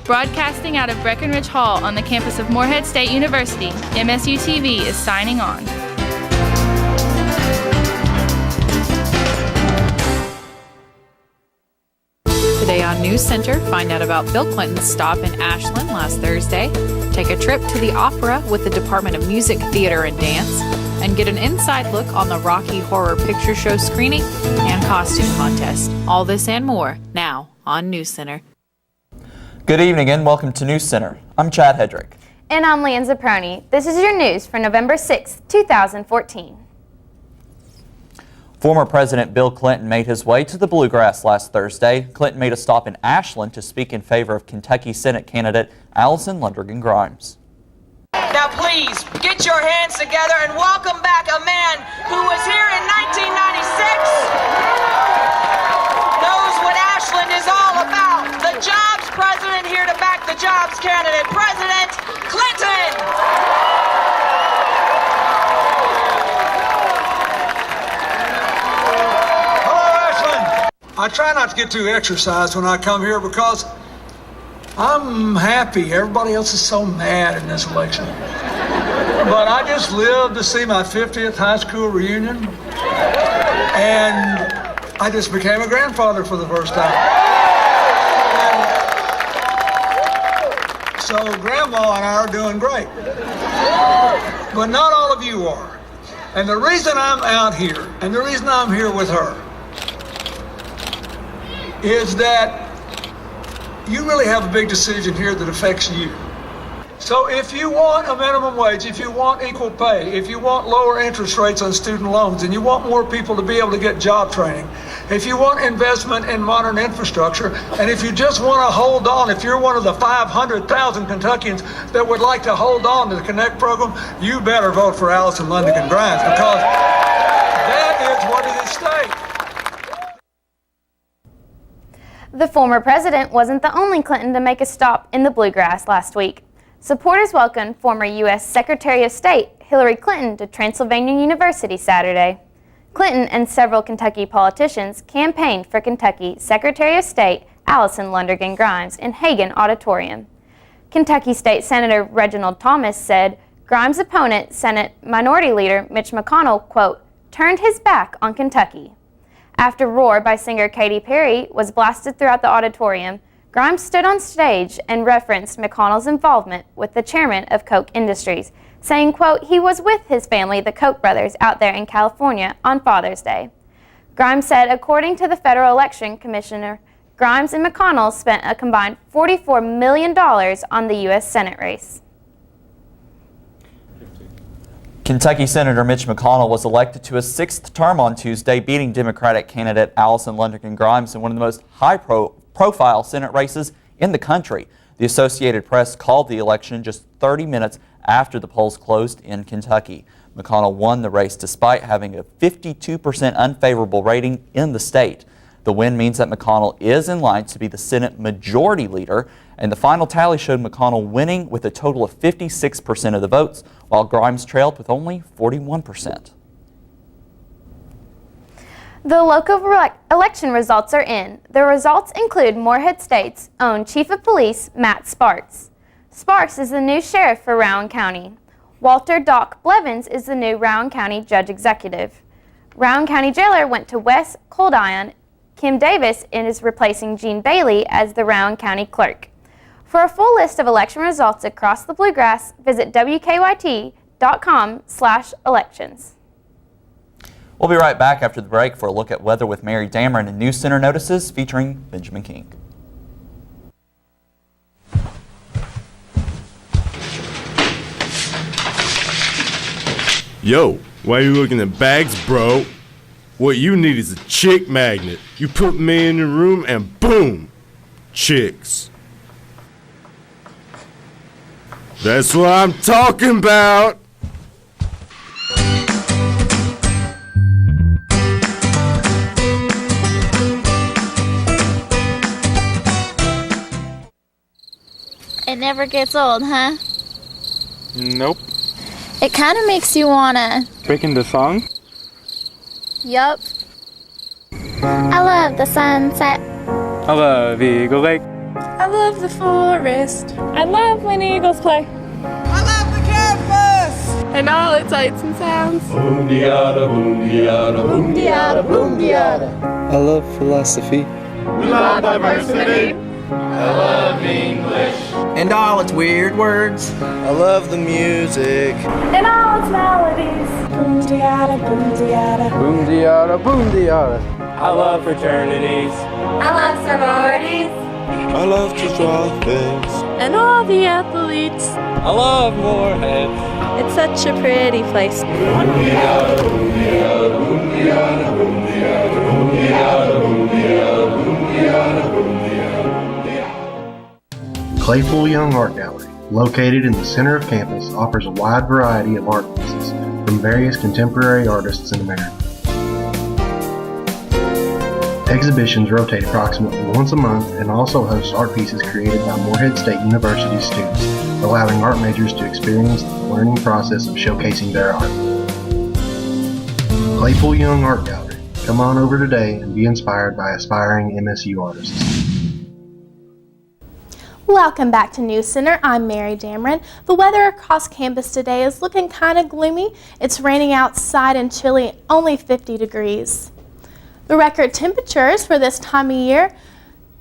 Broadcasting out of Breckenridge Hall on the campus of Morehead State University, MSU TV is signing on. Today on NewsCenter, find out about Bill Clinton's stop in Ashland last Thursday, take a trip to the opera with the Department of Music, Theater, and Dance, and get an inside look on the Rocky Horror Picture Show screening and costume contest. All this and more now on NewsCenter. Good evening and welcome to NewsCenter. I'm Chad Hedrick. And I'm Leanne Zaproni. This is your news for November 6, 2014. Former President Bill Clinton made his way to the Bluegrass last Thursday. Clinton made a stop in Ashland to speak in favor of Kentucky Senate candidate Allison Lundergan Grimes. Now please, get your hands together and welcome back a man who was here in 1996, knows what Ashland is all about. The jobs president here to back the jobs candidate, President Clinton. Hello, Ashland. I try not to get too exercised when I come here because I'm happy. Everybody else is so mad in this election. But I just lived to see my 50th high school reunion, and I just became a grandfather for the first time. And so Grandma and I are doing great. But not all of you are. And the reason I'm out here, and the reason I'm here with her, is that you really have a big decision here that affects you. So if you want a minimum wage, if you want equal pay, if you want lower interest rates on student loans, and you want more people to be able to get job training, if you want investment in modern infrastructure, and if you just want to hold on, if you're one of the 500,000 Kentuckians that would like to hold on to the Connect program, you better vote for Allison Lundergan Grimes, because that is what is at stake. The former president wasn't the only Clinton to make a stop in the Bluegrass last week. Supporters welcomed former U.S. Secretary of State Hillary Clinton to Transylvania University Saturday. Clinton and several Kentucky politicians campaigned for Kentucky Secretary of State Allison Lundergan Grimes in Hagan Auditorium. Kentucky State Senator Reginald Thomas said Grimes' opponent, Senate Minority Leader Mitch McConnell, quote, turned his back on Kentucky. After Roar by singer Katy Perry was blasted throughout the auditorium, Grimes stood on stage and referenced McConnell's involvement with the chairman of Koch Industries, saying, quote, he was with his family, the Koch brothers, out there in California on Father's Day. Grimes said, according to the Federal Election Commissioner, Grimes and McConnell spent a combined $44 million on the U.S. Senate race. Kentucky Senator Mitch McConnell was elected to his sixth term on Tuesday, beating Democratic candidate Allison Lundergan Grimes in one of the most high-profile Senate races in the country. The Associated Press called the election just 30 minutes after the polls closed in Kentucky. McConnell won the race despite having a 52% unfavorable rating in the state. The win means that McConnell is in line to be the Senate Majority Leader, and the final tally showed McConnell winning with a total of 56% of the votes, while Grimes trailed with only 41%. The local election results are in. The results include Morehead State's own Chief of Police, Matt Sparks. Sparks is the new sheriff for Rowan County. Walter Doc Blevins is the new Rowan County Judge Executive. Rowan County Jailer went to Wes Coldion. Kim Davis is replacing Gene Bailey as the Rowan County Clerk. For a full list of election results across the Bluegrass, visit wkyt.com/elections. We'll be right back after the break for a look at weather with Mary Dameron and NewsCenter Notices featuring Benjamin King. Yo, why are you looking at bags, bro? What you need is a chick magnet. You put me in your room and boom, chicks. That's what I'm talking about. It never gets old, huh? Nope. It kind of makes you wanna... Breaking the song? Yup. I love the sunset. I love Eagle Lake. I love the forest. I love when eagles play. I love the campus! And all its sights and sounds. Boom-de-yada, boom-de-yada, boom-de-yada, boom-de-yada. I love philosophy. We love diversity. I love English. And all its weird words. I love the music. And all its melodies. Boom-de-yada, boom-de-yada. Boom-de-yada, boom-de-yada. I love fraternities. I love sororities. I love to draw things. And all the athletes. I love Moorhead. It's such a pretty place. Boom-de-yada, boom-de-yada, boom-de-yada, boom-de-yada, boom-de-yada, boom-de-yada, boom-de-yada, boom-de-yada. Claypool Young Art Gallery, located in the center of campus, offers a wide variety of art pieces from various contemporary artists in America. Exhibitions rotate approximately once a month and also host art pieces created by Morehead State University students, allowing art majors to experience the learning process of showcasing their art. Claypool Young Art Gallery. Come on over today and be inspired by aspiring MSU artists. Welcome back to NewsCenter. I'm Mary Dameron. The weather across campus today is looking kind of gloomy. It's raining outside and chilly, only 50 degrees. The record temperatures for this time of year,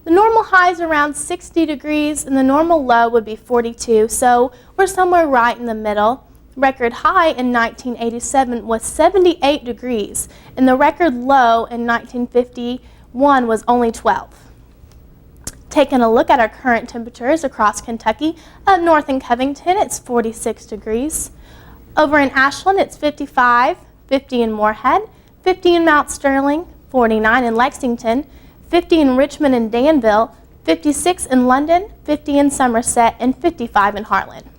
the normal high is around 60 degrees and the normal low would be 42, so we're somewhere right in the middle. Record high in 1987 was 78 degrees and the record low in 1951 was only 12. Taking a look at our current temperatures across Kentucky, up north in Covington it's 46 degrees. Over in Ashland it's 55, 50 in Moorhead, 50 in Mount Sterling, 49 in Lexington, 50 in Richmond and Danville, 56 in London, 50 in Somerset, and 55 in Harlan.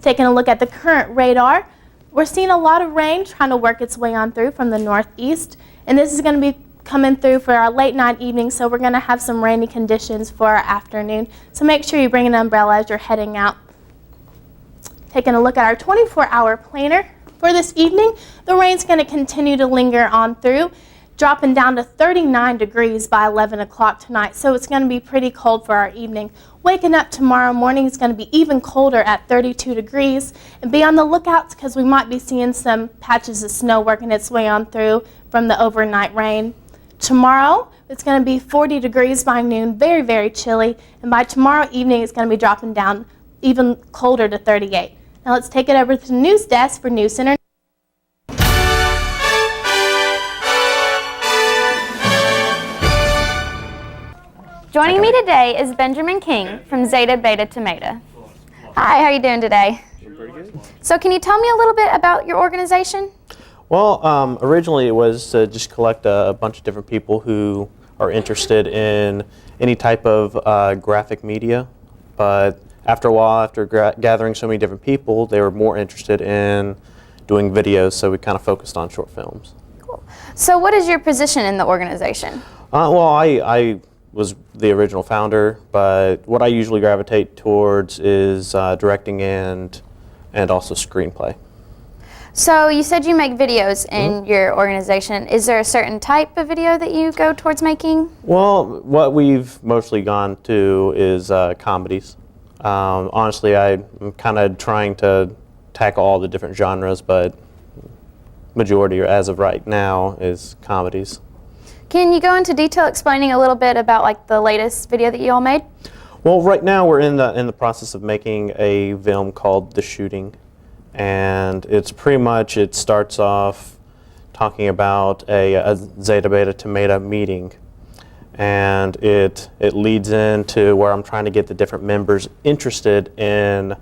Taking a look at the current radar, we're seeing a lot of rain trying to work its way on through from the northeast, and this is going to be coming through for our late night evening, so we're going to have some rainy conditions for our afternoon. So make sure you bring an umbrella as you're heading out. Taking a look at our 24-hour planner for this evening, the rain's going to continue to linger on through, dropping down to 39 degrees by 11 o'clock tonight, so it's going to be pretty cold for our evening. Waking up tomorrow morning is going to be even colder at 32 degrees, and be on the lookout because we might be seeing some patches of snow working its way on through from the overnight rain. Tomorrow, it's going to be 40 degrees by noon, very, very chilly, and by tomorrow evening, it's going to be dropping down even colder to 38. Now let's take it over to the news desk for NewsCenter. Joining me today is Benjamin King from Zeta Beta Tomata. Hi, how are you doing today? Pretty good. So can you tell me a little bit about your organization? Well, originally it was to just collect a bunch of different people who are interested in any type of graphic media, but after a while, after gathering so many different people, they were more interested in doing videos, so we kind of focused on short films. Cool. So what is your position in the organization? Well, I was the original founder, but what I usually gravitate towards is directing and also screenplay. So you said you make videos in your organization. Is there a certain type of video that you go towards making? Well, what we've mostly gone to is comedies. Honestly, I'm kind of trying to tackle all the different genres, but majority, as of right now, is comedies. Can you go into detail explaining a little bit about like the latest video that you all made? Well, right now we're in the process of making a film called The Shooting. And it's pretty much, it starts off talking about a Zeta Beta Tomata meeting. And it leads into where I'm trying to get the different members interested in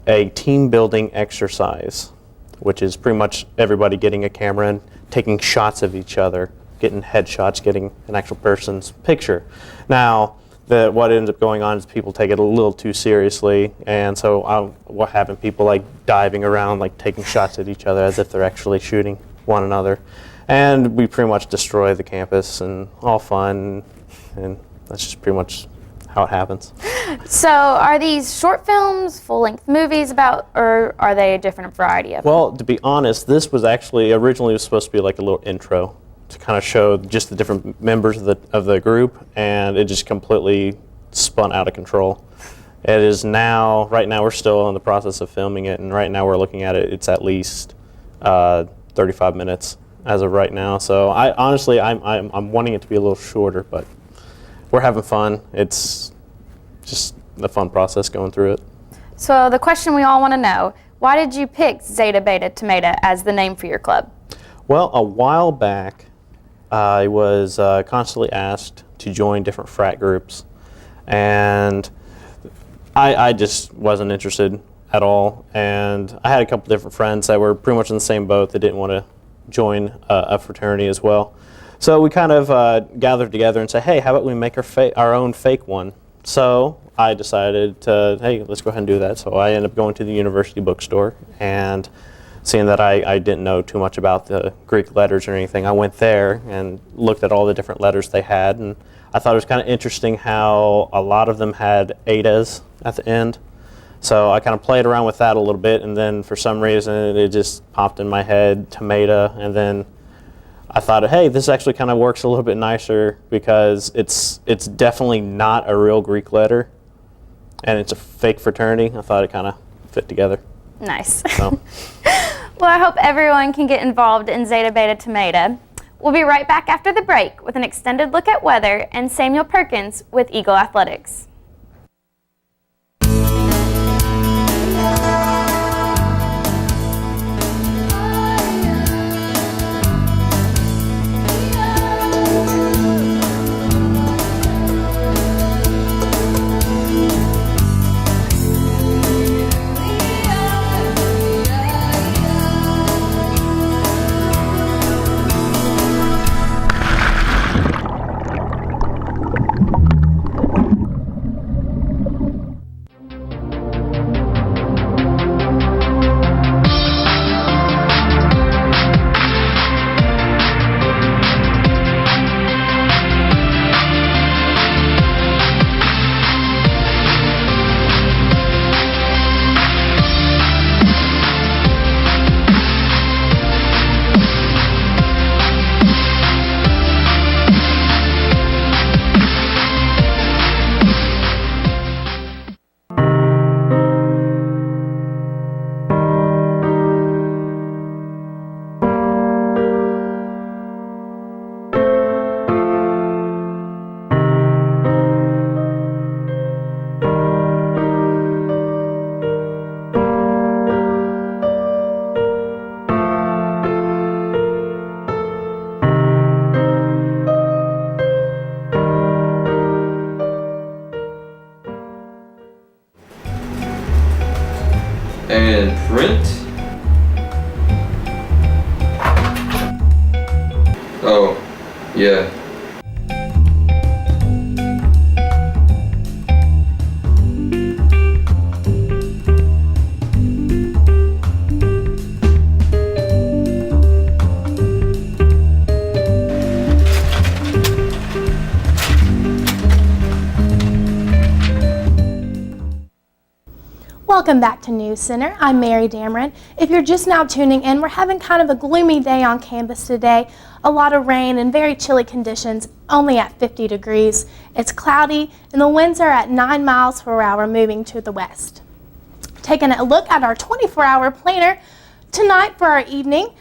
a team building exercise, which is pretty much everybody getting a camera and taking shots of each other, getting headshots, getting an actual person's picture. Now, what ends up going on is people take it a little too seriously, and so we're having people like diving around, like taking shots at each other as if they're actually shooting one another. And we pretty much destroy the campus and all fun, and that's just pretty much how it happens. So are these short films, full-length movies about, or are they a different variety of them? Well, to be honest, this was actually originally supposed to be like a little intro to kind of show just the different members of the group, and it just completely spun out of control. It is now, right now we're still in the process of filming it, and right now we're looking at it, it's at least 35 minutes as of right now. So I'm wanting it to be a little shorter, but we're having fun. It's just a fun process going through it. So the question we all want to know, why did you pick Zeta Beta Tomato as the name for your club? Well, a while back, I was constantly asked to join different frat groups, and I just wasn't interested at all. And I had a couple different friends that were pretty much in the same boat that didn't want to join a fraternity as well. So we kind of gathered together and said, hey, how about we make our own fake one? So I decided to, hey, let's go ahead and do that. So I ended up going to the university bookstore, and seeing that I didn't know too much about the Greek letters or anything, I went there and looked at all the different letters they had, and I thought it was kind of interesting how a lot of them had etas at the end. So I kind of played around with that a little bit, and then for some reason it just popped in my head, tomato, and then I thought, hey, this actually kind of works a little bit nicer because it's definitely not a real Greek letter, and it's a fake fraternity. I thought it kind of fit together. Nice. So. Well, I hope everyone can get involved in Zeta Beta Tomato. We'll be right back after the break with an extended look at weather and Samuel Perkins with Eagle Athletics. And print. Oh, yeah. Welcome back to NewsCenter. I'm Mary Dameron. If you're just now tuning in, we're having kind of a gloomy day on campus today. A lot of rain and very chilly conditions, only at 50 degrees. It's cloudy and the winds are at 9 miles per hour moving to the west. Taking a look at our 24-hour planner, tonight for our evening,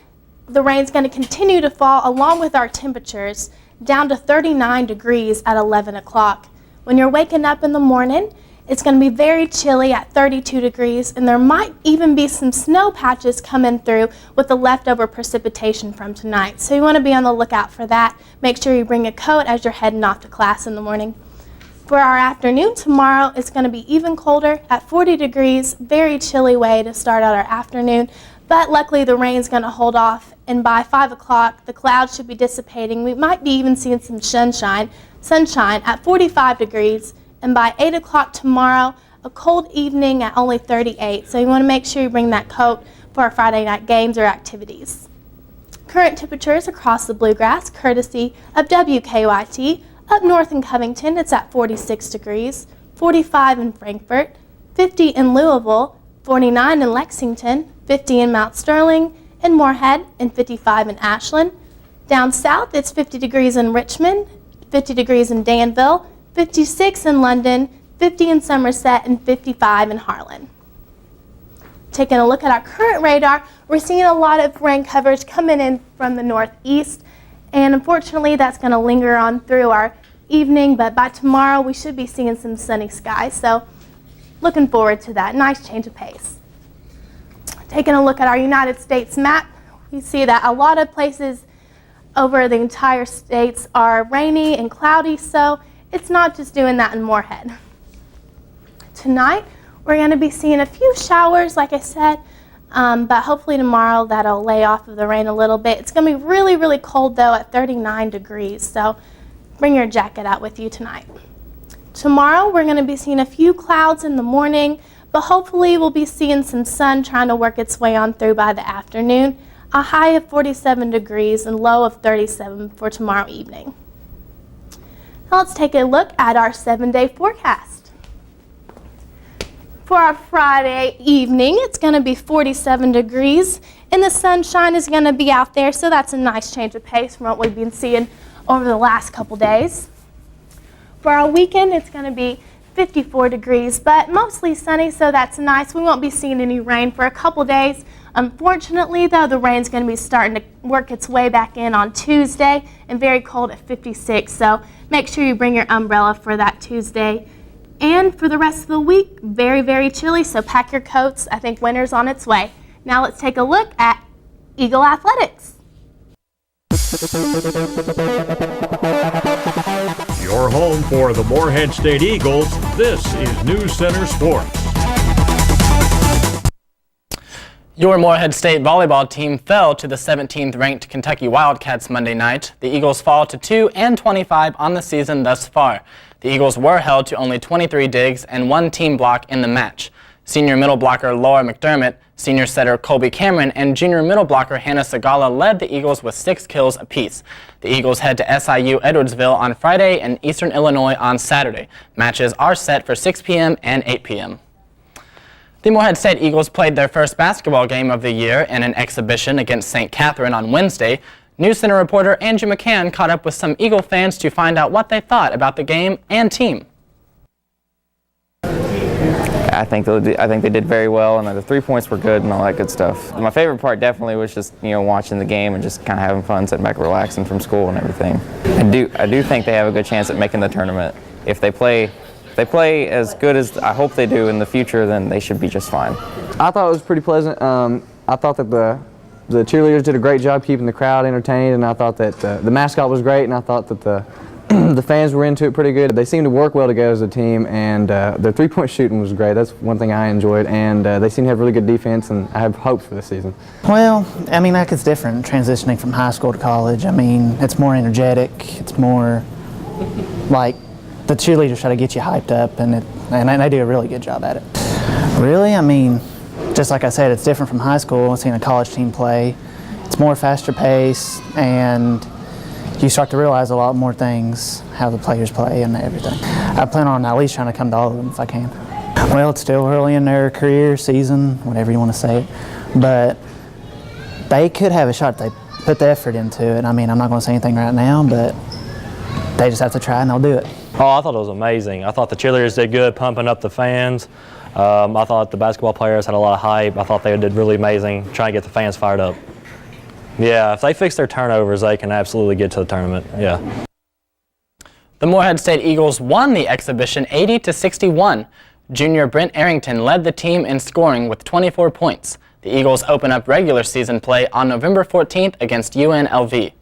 the rain's going to continue to fall along with our temperatures down to 39 degrees at 11 o'clock. When you're waking up in the morning, it's going to be very chilly at 32 degrees, and there might even be some snow patches coming through with the leftover precipitation from tonight. So you want to be on the lookout for that. Make sure you bring a coat as you're heading off to class in the morning. For our afternoon tomorrow, it's going to be even colder at 40 degrees, very chilly way to start out our afternoon. But luckily the rain's going to hold off, and by 5 o'clock the clouds should be dissipating. We might be even seeing some sunshine at 45 degrees. And by 8 o'clock tomorrow, a cold evening at only 38. So you want to make sure you bring that coat for our Friday night games or activities. Current temperatures across the Bluegrass, courtesy of WKYT. Up north in Covington, it's at 46 degrees, 45 in Frankfort, 50 in Louisville, 49 in Lexington, 50 in Mount Sterling, and Moorhead, and 55 in Ashland. Down south, it's 50 degrees in Richmond, 50 degrees in Danville, 56 in London, 50 in Somerset, and 55 in Harlan. Taking a look at our current radar, we're seeing a lot of rain coverage coming in from the northeast, and unfortunately that's going to linger on through our evening, but by tomorrow we should be seeing some sunny skies, so looking forward to that. Nice change of pace. Taking a look at our United States map, you see that a lot of places over the entire states are rainy and cloudy, so it's not just doing that in Moorhead. Tonight, we're going to be seeing a few showers, like I said, but hopefully tomorrow that'll lay off of the rain a little bit. It's going to be really, really cold, though, at 39 degrees, so bring your jacket out with you tonight. Tomorrow, we're going to be seeing a few clouds in the morning, but hopefully we'll be seeing some sun trying to work its way on through by the afternoon. A high of 47 degrees and low of 37 for tomorrow evening. Now let's take a look at our 7-day forecast. For our Friday evening, it's going to be 47 degrees, and the sunshine is going to be out there, so that's a nice change of pace from what we've been seeing over the last couple days. For our weekend, it's going to be 54 degrees, but mostly sunny, so that's nice. We won't be seeing any rain for a couple days. Unfortunately, though, the rain's going to be starting to work its way back in on Tuesday, and very cold at 56, so make sure you bring your umbrella for that Tuesday. And for the rest of the week, very, very chilly, so pack your coats. I think winter's on its way. Now let's take a look at Eagle Athletics. Your home for the Moorhead State Eagles, this is NewsCenter Sports. Your Moorhead State volleyball team fell to the 17th ranked Kentucky Wildcats Monday night. The Eagles fall to 2-25 on the season thus far. The Eagles were held to only 23 digs and 1 team block in the match. Senior middle blocker Laura McDermott, senior setter Colby Cameron, and junior middle blocker Hannah Sagala led the Eagles with 6 kills apiece. The Eagles head to SIU Edwardsville on Friday and Eastern Illinois on Saturday. Matches are set for 6 p.m. and 8 p.m. The Moorhead State Eagles played their first basketball game of the year in an exhibition against St. Catherine on Wednesday. NewsCenter reporter Andrew McCann caught up with some Eagle fans to find out what they thought about the game and team. I think they did very well, and the 3 points were good and all that good stuff. My favorite part definitely was just watching the game and just kind of having fun, sitting back relaxing from school and everything. I do think they have a good chance at making the tournament. If they play as good as I hope they do in the future, then they should be just fine. I thought it was pretty pleasant. I thought that the cheerleaders did a great job keeping the crowd entertained, and I thought that the mascot was great, and I thought that the fans were into it pretty good. They seemed to work well together as a team, and their three-point shooting was great. That's one thing I enjoyed, and they seem to have really good defense, and I have hopes for this season. Well, I mean, that it's different transitioning from high school to college. I mean, it's more energetic. It's more like the cheerleaders try to get you hyped up, and they do a really good job at it. Really, I mean, just like I said, it's different from high school. Seeing a college team play, it's more faster pace, and you start to realize a lot more things, how the players play and everything. I plan on at least trying to come to all of them if I can. Well, it's still early in their career, season, whatever you want to say it, but they could have a shot if they put the effort into it. I mean, I'm not going to say anything right now, but they just have to try and they'll do it. Oh, I thought it was amazing. I thought the cheerleaders did good, pumping up the fans. I thought the basketball players had a lot of hype. I thought they did really amazing, trying to get the fans fired up. Yeah, if they fix their turnovers, they can absolutely get to the tournament, yeah. The Moorhead State Eagles won the exhibition 80-61. Junior Brent Arrington led the team in scoring with 24 points. The Eagles open up regular season play on November 14th against UNLV.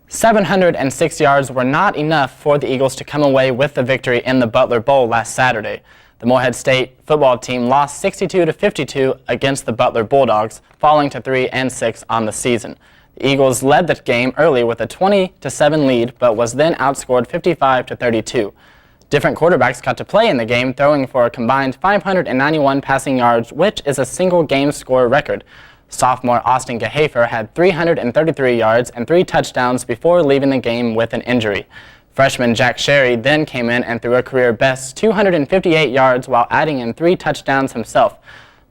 706 yards were not enough for the Eagles to come away with the victory in the Butler Bowl last Saturday. The Moorhead State football team lost 62-52 against the Butler Bulldogs, falling to 3-6 on the season. The Eagles led the game early with a 20-7 lead, but was then outscored 55-32. Different quarterbacks got to play in the game, throwing for a combined 591 passing yards, which is a single game score record. Sophomore Austin Gehafer had 333 yards and 3 touchdowns before leaving the game with an injury. Freshman Jack Sherry then came in and threw a career-best 258 yards while adding in 3 touchdowns himself.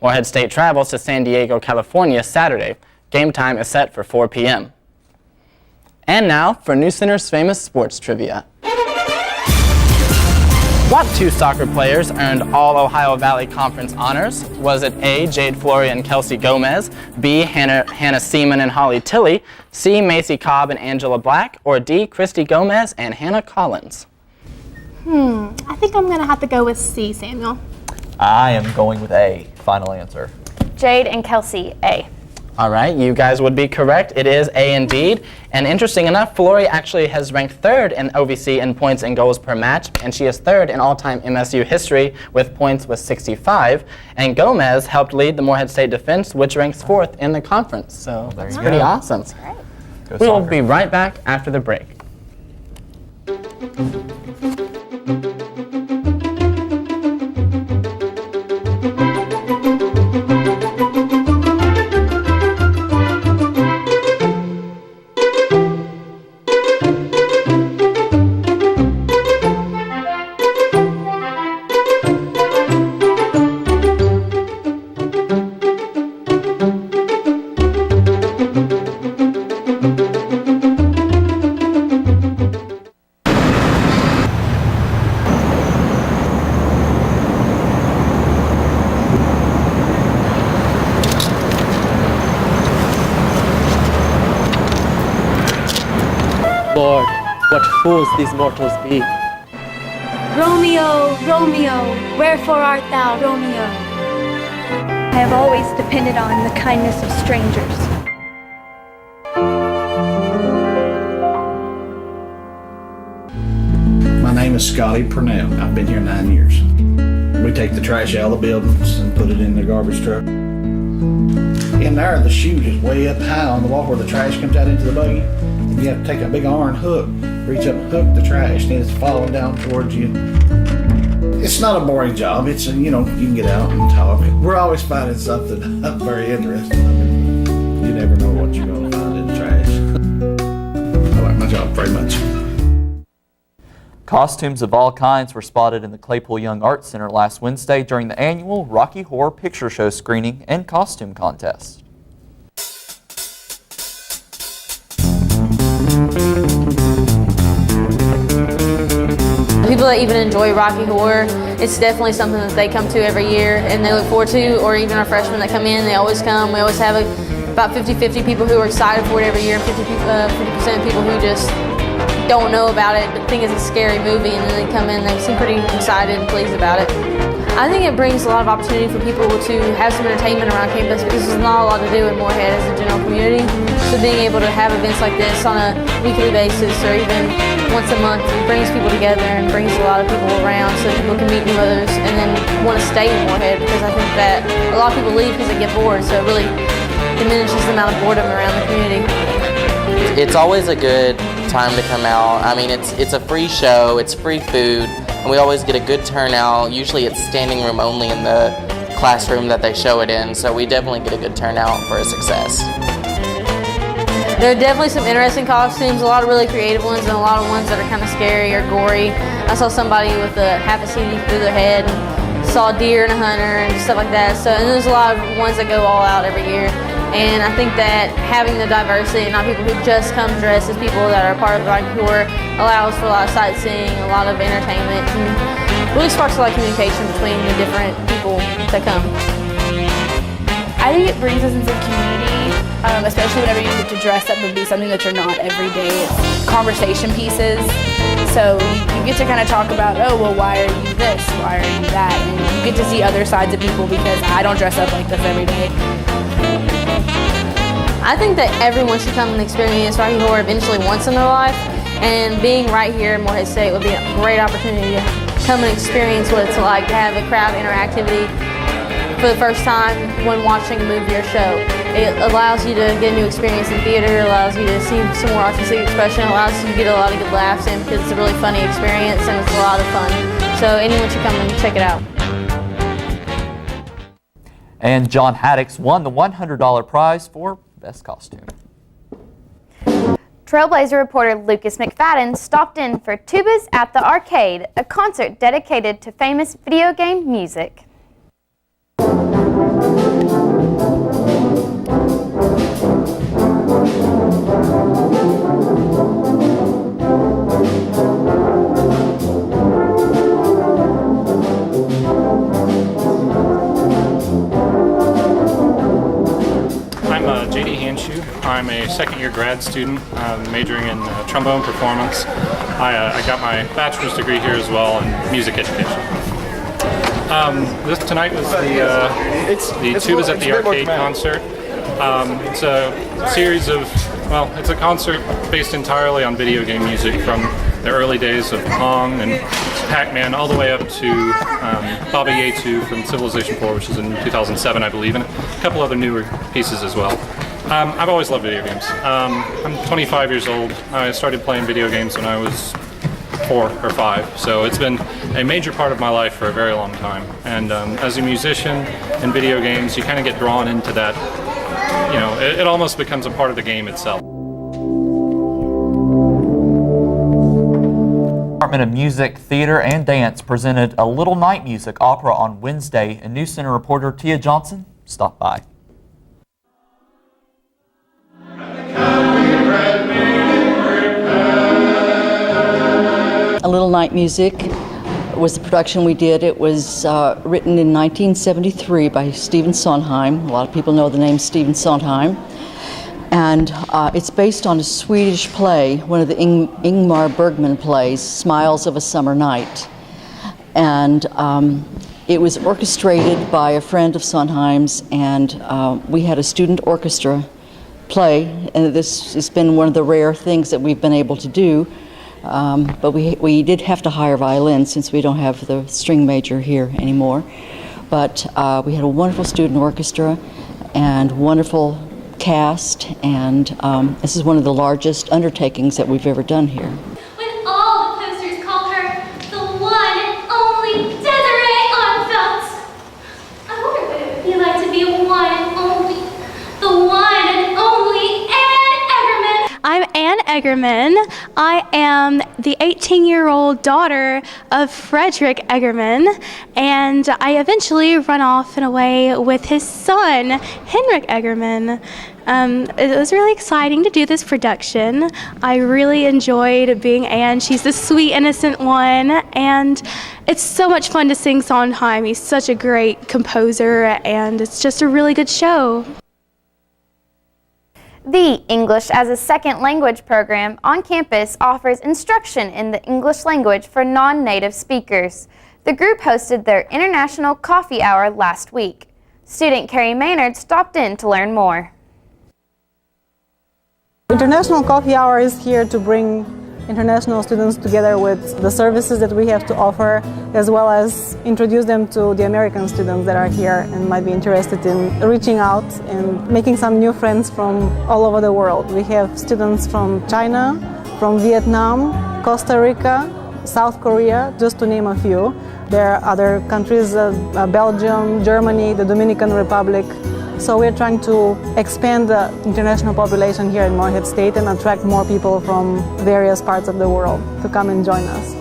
Moorhead State travels to San Diego, California Saturday. Game time is set for 4 p.m. And now for NewsCenter's famous sports trivia. What two soccer players earned all Ohio Valley Conference honors? Was it A, Jade Flory and Kelsey Gomez, B, Hannah Seaman and Holly Tilley, C, Macy Cobb and Angela Black, or D, Christy Gomez and Hannah Collins? I think I'm going to have to go with C, Samuel. I am going with A. Final answer. Jade and Kelsey, A. All right, you guys would be correct. It is A indeed. And interesting enough, Flory actually has ranked 3rd in OVC in points and goals per match, and she is 3rd in all-time MSU history with points with 65. And Gomez helped lead the Morehead State defense, which ranks 4th in the conference. So that's pretty awesome. We will be right back after the break. Lord, what fools these mortals be. Romeo, Romeo, wherefore art thou, Romeo? I have always depended on the kindness of strangers. My name is Scotty Purnell. I've been here 9 years. We take the trash out of the buildings and put it in the garbage truck. In there, the chute is way up high on the wall where the trash comes out into the buggy. And you have to take a big iron hook, reach up and hook the trash, and it's falling down towards you. It's not a boring job. It's, you can get out and talk. We're always finding something very interesting. You never know what you're going to find in the trash. I like my job very much. Costumes of all kinds were spotted in the Claypool Young Arts Center last Wednesday during the annual Rocky Horror Picture Show screening and costume contest. People that even enjoy Rocky Horror, it's definitely something that they come to every year and they look forward to, or even our freshmen that come in, they always come. We always have about 50-50 people who are excited for it every year, and 50% of people who just don't know about it but think it's a scary movie, and then they come in and they seem pretty excited and pleased about it. I think it brings a lot of opportunity for people to have some entertainment around campus because there's not a lot to do in Morehead as a general community. So being able to have events like this on a weekly basis or even once a month, it brings people together and brings a lot of people around so people can meet new others and then want to stay in Morehead, because I think that a lot of people leave because they get bored, so it really diminishes the amount of boredom around the community. It's always a good time to come out. I mean, it's a free show, it's free food, and we always get a good turnout. Usually it's standing room only in the classroom that they show it in, so we definitely get a good turnout for a success. There are definitely some interesting costumes, a lot of really creative ones, and a lot of ones that are kind of scary or gory. I saw somebody with half a CD through their head, and saw a deer and a hunter and stuff like that. So, and there's a lot of ones that go all out every year. And I think that having the diversity and not people who just come dressed as people that are part of the Rocky Horror allows for a lot of sightseeing, a lot of entertainment, and really sparks a lot of communication between the different people that come. I think it brings us into the community, especially whenever you get to dress up and be something that you're not every day. It's conversation pieces. So you get to kind of talk about, oh, well, why are you this? Why are you that? And you get to see other sides of people because I don't dress up like this every day. I think that everyone should come and experience Rocky Horror eventually once in their life, and being right here in Morehead State would be a great opportunity to come and experience what it's like to have a crowd interactivity for the first time when watching a movie or show. It allows you to get a new experience in theater, it allows you to see some more artistic expression, it allows you to get a lot of good laughs in because it's a really funny experience and it's a lot of fun. So anyone should come and check it out. And John Haddix won the $100 prize for Best Costume. Trailblazer reporter Lucas McFadden stopped in for Tubas at the Arcade, a concert dedicated to famous video game music. second-year grad student, majoring in trombone performance. I got my bachelor's degree here as well in music education. This tonight was the Tubas at the Arcade concert. It's a series of, well, it's a concert based entirely on video game music from the early days of Pong and Pac-Man all the way up to Baba Yetu from Civilization 4, which is in 2007, I believe, and a couple other newer pieces as well. I've always loved video games. I'm 25 years old. I started playing video games when I was 4 or 5, so it's been a major part of my life for a very long time. And as a musician in video games, you kind of get drawn into that. You know, it almost becomes a part of the game itself. Department of Music, Theater, and Dance presented a Little Night Music opera on Wednesday, and News Center reporter Tia Johnson stopped by. A Little Night Music was the production we did. It was written in 1973 by Stephen Sondheim. A lot of people know the name Stephen Sondheim. And it's based on a Swedish play, one of the Ingmar Bergman plays, Smiles of a Summer Night. And it was orchestrated by a friend of Sondheim's, and we had a student orchestra play, and this has been one of the rare things that we've been able to do. But we did have to hire violins since we don't have the string major here anymore. But we had a wonderful student orchestra and wonderful cast, and this is one of the largest undertakings that we've ever done here. When all the posters call her the one and only Desiree Armfeldt. I wonder what it would be like to be the one and only Ann Egerman. I'm Ann Egerman. I am the 18-year-old daughter of Frederick Egerman, and I eventually run off and away with his son, Henrik Egerman. It was really exciting to do this production. I really enjoyed being Anne. She's the sweet, innocent one, and it's so much fun to sing Sondheim. He's such a great composer, and it's just a really good show. The English as a Second Language program on campus offers instruction in the English language for non-native speakers. The group hosted their International Coffee Hour last week. Student Carrie Maynard stopped in to learn more. International Coffee Hour is here to bring international students together with the services that we have to offer, as well as introduce them to the American students that are here and might be interested in reaching out and making some new friends from all over the world. We have students from China, from Vietnam, Costa Rica, South Korea, just to name a few. There are other countries, Belgium, Germany, the Dominican Republic. So we're trying to expand the international population here in Morehead State and attract more people from various parts of the world to come and join us.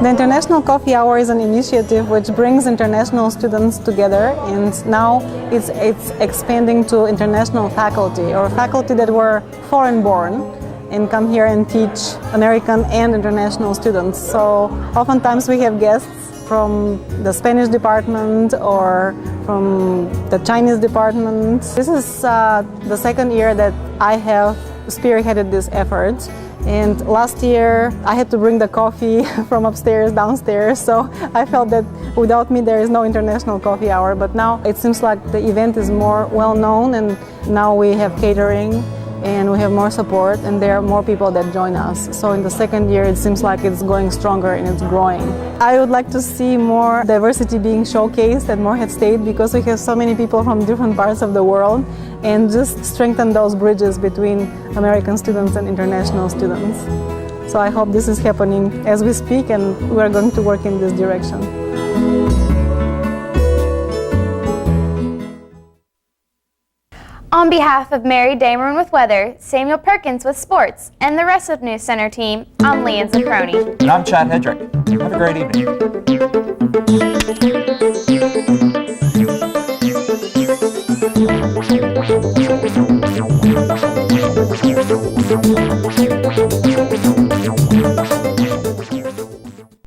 The International Coffee Hour is an initiative which brings international students together, and now it's expanding to international faculty, or faculty that were foreign-born and come here and teach American and international students. So oftentimes we have guests from the Spanish department or from the Chinese department. This is the second year that I have spearheaded this effort. And last year I had to bring the coffee from upstairs downstairs, so I felt that without me there is no International Coffee Hour. But now it seems like the event is more well known, and now we have catering and we have more support, and there are more people that join us. So in the second year it seems like it's going stronger and it's growing. I would like to see more diversity being showcased at Morehead State, because we have so many people from different parts of the world, and just strengthen those bridges between American students and international students. So I hope this is happening as we speak, and we are going to work in this direction. On behalf of Mary Dameron with weather, Samuel Perkins with sports, and the rest of News Center team, I'm Leanne Zacroni. And I'm Chad Hedrick. Have a great evening.